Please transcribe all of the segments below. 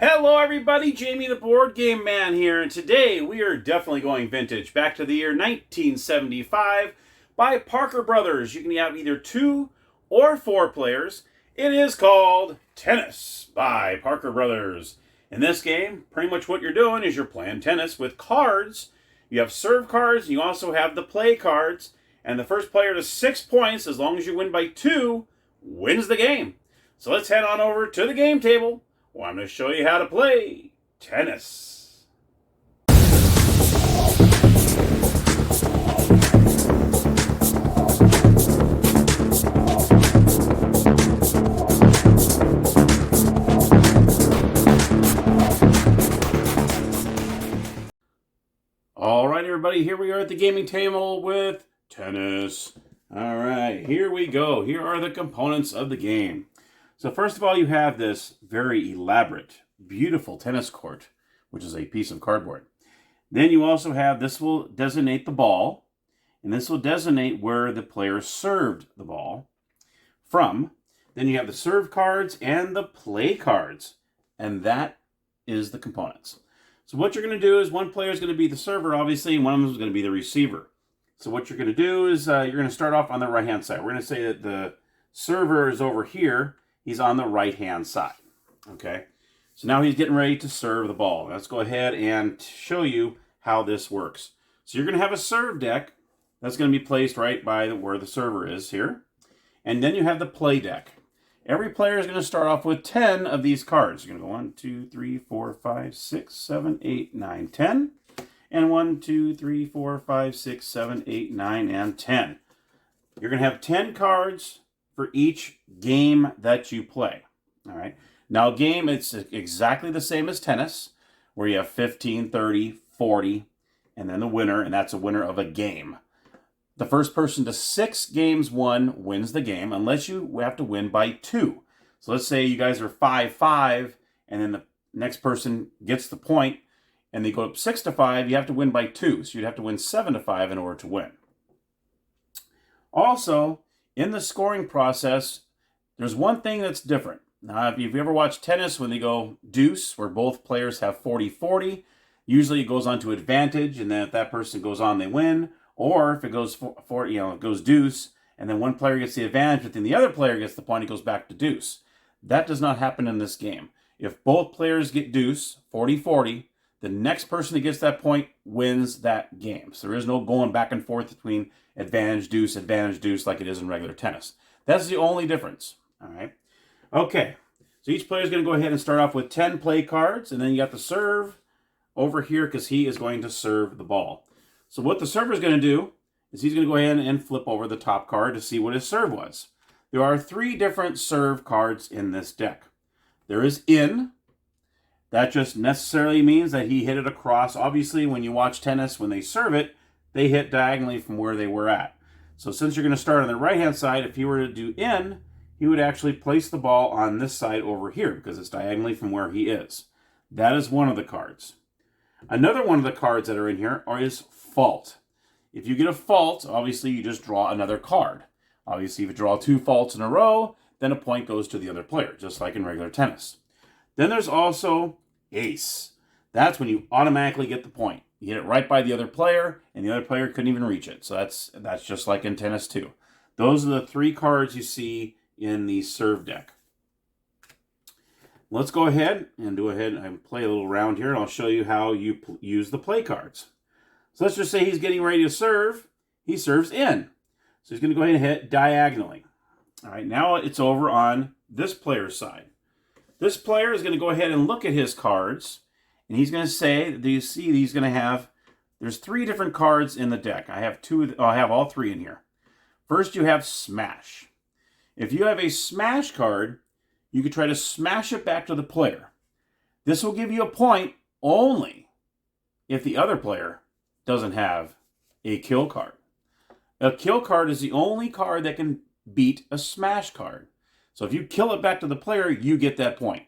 Hello everybody, Jamie the Board Game Man here, and today we are definitely going vintage, back to the year 1975 by Parker Brothers. You can have either 2 or 4 players. It is called Tennis by Parker Brothers. In this game, pretty much what you're doing is you're playing tennis with cards. You have serve cards, and you also have the play cards, and the first player to 6 points, as long as you win by 2, wins the game. So let's head on over to the game table. Well, I'm going to show you how to play tennis. All right, everybody, here we are at the gaming table with tennis. All right, here we go. Here are the components of the game. So first of all, you have this very elaborate, beautiful tennis court, which is a piece of cardboard. Then you also have, this will designate the ball, and this will designate where the player served the ball from. Then you have the serve cards and the play cards, and that is the components. So what you're going to do is one player is going to be the server, obviously, and one of them is going to be the receiver. So what you're going to do is you're going to start off on the right-hand side. We're going to say that the server is over here. He's on the right-hand side, okay? So now he's getting ready to serve the ball. Let's go ahead and show you how this works. So you're going to have a serve deck that's going to be placed right by where the server is here. And then you have the play deck. Every player is going to start off with 10 of these cards. You're going to go 1, 2, 3, 4, 5, 6, 7, 8, 9, 10. And 1, 2, 3, 4, 5, 6, 7, 8, 9, and 10. You're going to have 10 cards for each game that you play. All right. Now, a game, it's exactly the same as tennis, where you have 15, 30, 40, and then the winner, and that's a winner of a game. The first person to 6 games won wins the game, unless you have to win by 2. So let's say you guys are 5-5, and then the next person gets the point, and they go up 6-5, you have to win by 2. So you'd have to win 7-5 in order to win. Also, in the scoring process, there's one thing that's different. Now, if you've ever watched tennis when they go deuce, where both players have 40-40, usually it goes on to advantage, and then if that person goes on, they win. Or if it goes it goes deuce, and then one player gets the advantage, but then the other player gets the point, it goes back to deuce. That does not happen in this game. If both players get deuce, 40-40, the next person that gets that point wins that game. So there is no going back and forth between advantage, deuce, like it is in regular tennis. That's the only difference. All right. Okay. So each player is going to go ahead and start off with 10 play cards, and then you got the serve over here because he is going to serve the ball. So what the server is going to do is he's going to go ahead and flip over the top card to see what his serve was. There are 3 different serve cards in this deck. There is in. That just necessarily means that he hit it across. Obviously, when you watch tennis, when they serve it, they hit diagonally from where they were at. So since you're going to start on the right-hand side, if he were to do in, he would actually place the ball on this side over here because it's diagonally from where he is. That is one of the cards. Another one of the cards that are in here is fault. If you get a fault, obviously you just draw another card. Obviously, if you draw 2 faults in a row, then a point goes to the other player, just like in regular tennis. Then there's also ace. That's when you automatically get the point. You hit it right by the other player, and the other player couldn't even reach it. So that's just like in tennis too. Those are the 3 cards you see in the serve deck. Let's go ahead and play a little round here, and I'll show you how you use the play cards. So let's just say he's getting ready to serve. He serves in. So he's going to go ahead and hit diagonally. All right, now it's over on this player's side. This player is going to go ahead and look at his cards, and he's going to say, do you see he's going to have, there's 3 different cards in the deck. I have all 3 in here. First, you have smash. If you have a smash card, you could try to smash it back to the player. This will give you a point only if the other player doesn't have a kill card. A kill card is the only card that can beat a smash card. So if you kill it back to the player, you get that point.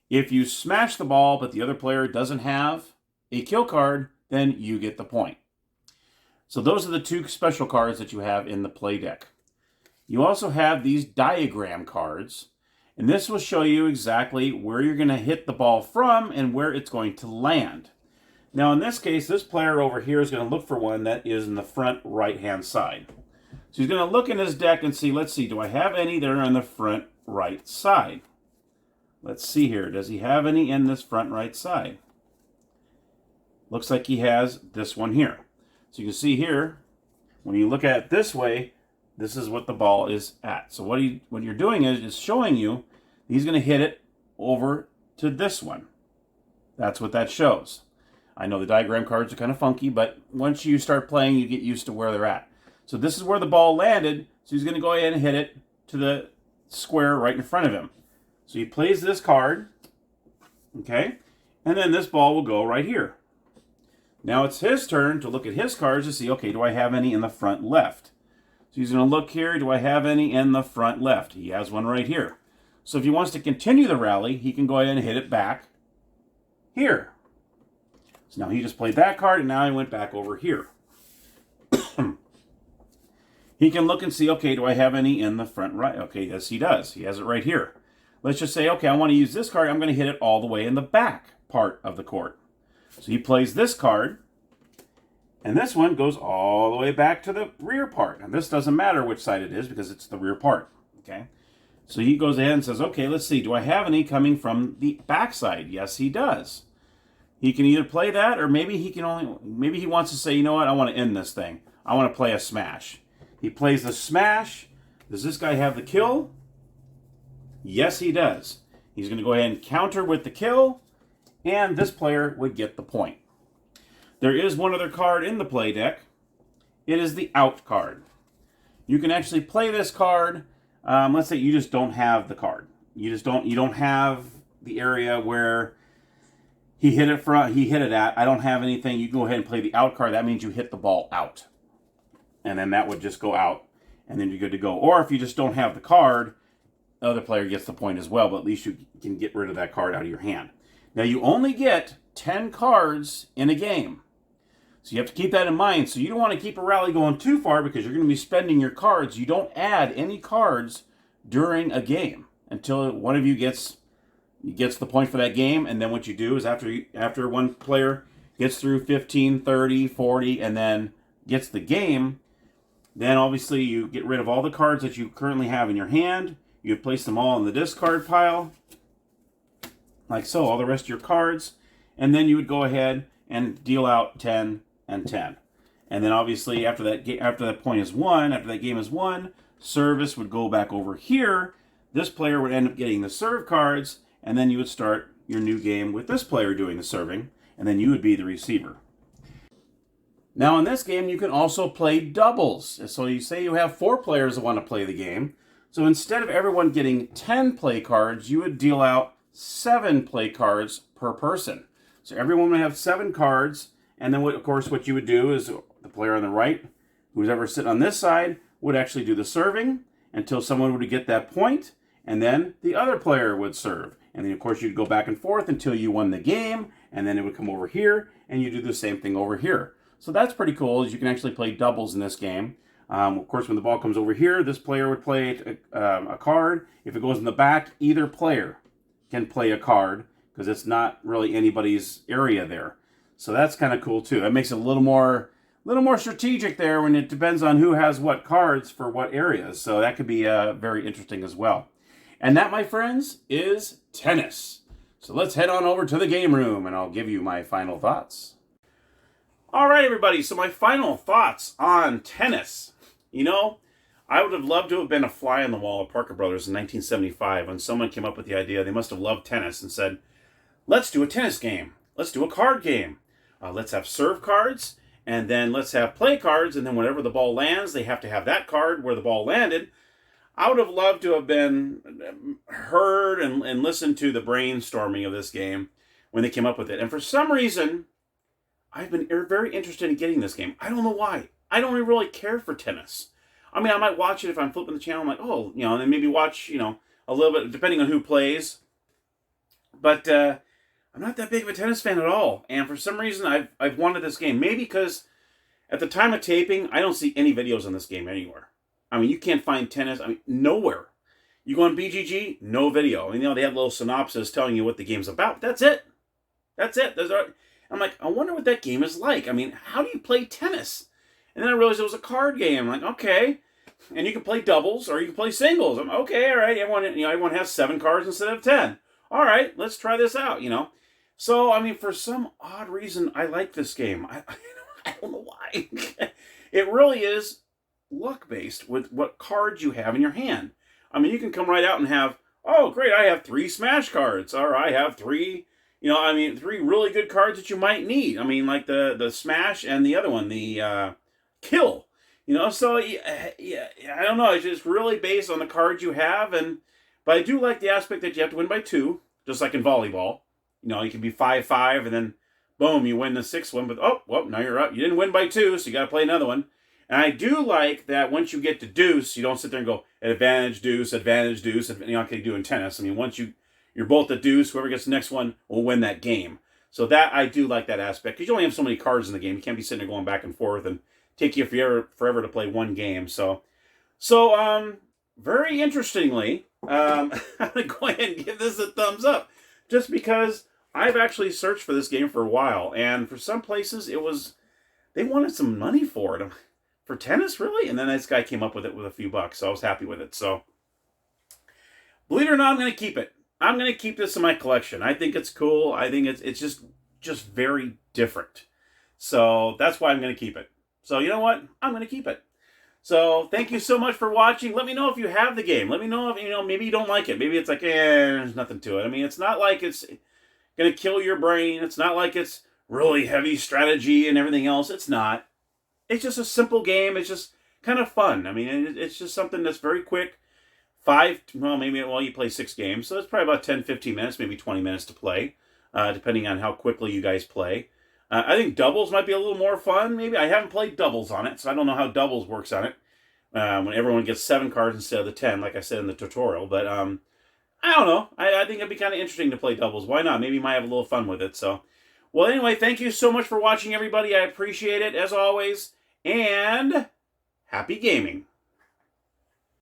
If you smash the ball, but the other player doesn't have a kill card, then you get the point. So those are the 2 special cards that you have in the play deck. You also have these diagram cards, And this will show you exactly where you're going to hit the ball from and where it's going to land. Now in this case, this player over here is going to look for one that is in the front right-hand side. So he's going to look in his deck and see, let's see, do I have any that are on the front right side? Let's see here. Does he have any in this front right side? Looks like he has this one here. So you can see here, when you look at it this way, this is what the ball is at. So what you're doing is showing you he's going to hit it over to this one. That's what that shows. I know the diagram cards are kind of funky, but once you start playing, you get used to where they're at. So this is where the ball landed, so he's going to go ahead and hit it to the square right in front of him. So he plays this card, okay, and then this ball will go right here. Now it's his turn to look at his cards to see, okay, do I have any in the front left? So he's going to look here, do I have any in the front left? He has one right here. So if he wants to continue the rally, he can go ahead and hit it back here. So now he just played that card, and now he went back over here. He can look and see, okay, do I have any in the front right? Okay, yes, he does. He has it right here. Let's just say, okay, I want to use this card. I'm going to hit it all the way in the back part of the court. So he plays this card, and this one goes all the way back to the rear part. And this doesn't matter which side it is because it's the rear part, okay? So he goes ahead and says, okay, let's see. Do I have any coming from the back side? Yes, he does. He can either play that, or maybe he wants to say, you know what, I want to end this thing. I want to play a smash. He plays the smash. Does this guy have the kill? Yes, he does. He's going to go ahead and counter with the kill, and this player would get the point. There is one other card in the play deck. It is the out card. You can actually play this card. Let's say you just don't have the card. You don't have the area where he hit it at. I don't have anything. You can go ahead and play the out card. That means you hit the ball out. And then that would just go out, and then you're good to go. Or if you just don't have the card, the other player gets the point as well, but at least you can get rid of that card out of your hand. Now, you only get 10 cards in a game. So you have to keep that in mind. So you don't want to keep a rally going too far because you're going to be spending your cards. You don't add any cards during a game until one of you gets the point for that game. And then what you do is after one player gets through 15, 30, 40, and then gets the game, then obviously you get rid of all the cards that you currently have in your hand. You place them all in the discard pile, like so, all the rest of your cards. And then you would go ahead and deal out 10 and 10. And then obviously after that point is won, after that game is won, service would go back over here. This player would end up getting the serve cards, and then you would start your new game with this player doing the serving, and then you would be the receiver. Now in this game, you can also play doubles. So you say you have 4 players that want to play the game. So instead of everyone getting 10 play cards, you would deal out 7 play cards per person. So everyone would have 7 cards, and then of course what you would do is the player on the right, who's ever sitting on this side, would actually do the serving until someone would get that point, and then the other player would serve. And then of course you'd go back and forth until you won the game, and then it would come over here, and you do the same thing over here. So that's pretty cool, is you can actually play doubles in this game. Of course, when the ball comes over here, this player would play a card. If it goes in the back, either player can play a card because it's not really anybody's area there. So that's kind of cool too. That makes it a little more strategic there when it depends on who has what cards for what areas. So that could be very interesting as well. And that, my friends, is tennis. So let's head on over to the game room and I'll give you my final thoughts. All right, everybody, so my final thoughts on tennis. You know, I would have loved to have been a fly on the wall of Parker Brothers in 1975 when someone came up with the idea. They must have loved tennis and said, let's do a tennis game. Let's do a card game. Let's have serve cards, and then let's have play cards, and then whenever the ball lands, they have to have that card where the ball landed. I would have loved to have been heard and listened to the brainstorming of this game when they came up with it. And for some reason, I've been very interested in getting this game. I don't know why. I don't really care for tennis. I mean, I might watch it if I'm flipping the channel. I'm like, oh, you know, and then maybe watch, you know, a little bit, depending on who plays. But I'm not that big of a tennis fan at all. And for some reason, I've wanted this game. Maybe because at the time of taping, I don't see any videos on this game anywhere. I mean, you can't find tennis. I mean, nowhere. You go on BGG, no video. I mean, they have a little synopsis telling you what the game's about. That's it. That's it. I'm like, I wonder what that game is like. I mean, how do you play tennis? And then I realized it was a card game. I'm like, okay. And you can play doubles or you can play singles. I'm okay, all right. Everyone has 7 cards instead of 10. All right, let's try this out. So, I mean, for some odd reason, I like this game. I don't know why. It really is luck-based with what cards you have in your hand. I mean, you can come right out and have, oh, great, I have 3 smash cards. Or I have 3, 3 really good cards that you might need. I mean, like the smash and the other one, the kill. So yeah, I don't know. It's just really based on the cards you have, but I do like the aspect that you have to win by 2, just like in volleyball. You can be 5-5, and then boom, you win the 6th one. But now you're up. You didn't win by 2, so you got to play another one. And I do like that once you get to deuce, you don't sit there and go advantage deuce, like you do in tennis. I mean, once you're both at deuce, whoever gets the next one will win that game. So that I do like that aspect because you only have so many cards in the game. You can't be sitting there going back and forth and take you forever to play one game. So very interestingly, I'm gonna go ahead and give this a thumbs up, just because I've actually searched for this game for a while, and for some places they wanted some money for it. For tennis, really? And then this guy came up with it with a few bucks, so I was happy with it. So, believe it or not, I'm going to keep it. I'm going to keep this in my collection. I think it's cool. I think it's just very different. So, that's why I'm going to keep it. So, you know what? I'm going to keep it. So, thank you so much for watching. Let me know if you have the game. Let me know if, maybe you don't like it. Maybe it's like, there's nothing to it. I mean, it's not like it's going to kill your brain. It's not like it's really heavy strategy and everything else. It's not. It's just a simple game. It's just kind of fun. I mean, it's just something that's very quick. You play 6 games. So it's probably about 10, 15 minutes, maybe 20 minutes to play, depending on how quickly you guys play. I think doubles might be a little more fun. Maybe I haven't played doubles on it, so I don't know how doubles works on it. When everyone gets 7 cards instead of the 10, like I said in the tutorial. But I don't know. I think it'd be kind of interesting to play doubles. Why not? Maybe you might have a little fun with it. So, well, anyway, thank you so much for watching, everybody. I appreciate it, as always. And happy gaming.